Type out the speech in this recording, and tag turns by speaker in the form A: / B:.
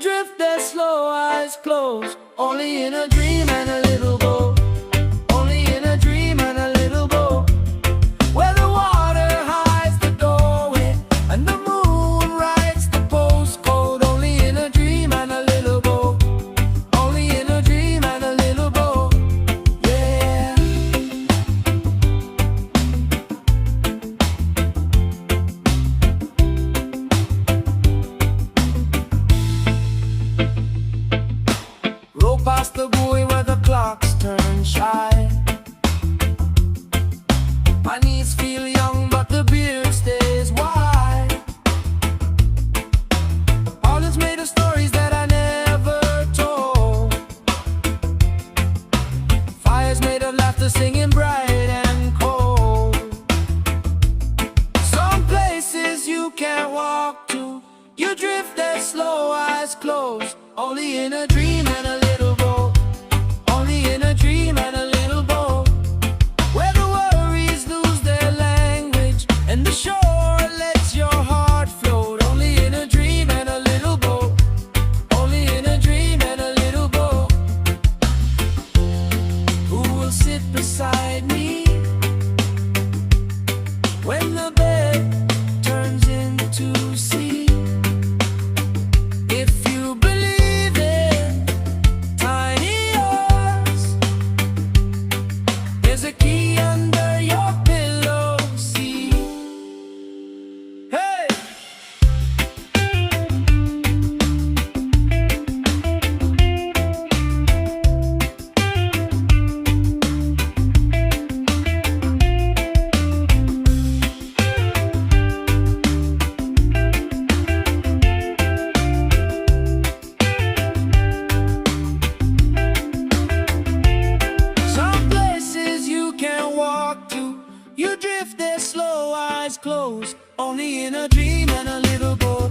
A: drift there slow, eyes closed. Only in a dream and a little boat. Only in a dream and a little boat. Where the water hides the doorway and the moon writes the postcode. Only in a dream and a little boat. Only in a dream and a little boat. Yeah. Roll past the buoy where the clocks turn shy. My knees feel young, but the beard stays wide. All is made of stories that I never told. Fires made of laughter singing bright and cold. Some places you can't walk to. You drift there slow, eyes closed. Only in a dream and a little boat. Only in a dream and a little boat. Where the worries lose their language and the shore lets your heart float. Only in a dream and a little boat. Only in a dream and a little boat. Who will sit beside me when the bed turns into sea? If you believe in tiny hours, there's a key under your pillow, see? Hey! Some places you can't walk to. You drift there slow, eyes closed. Only in a dream and a little boat.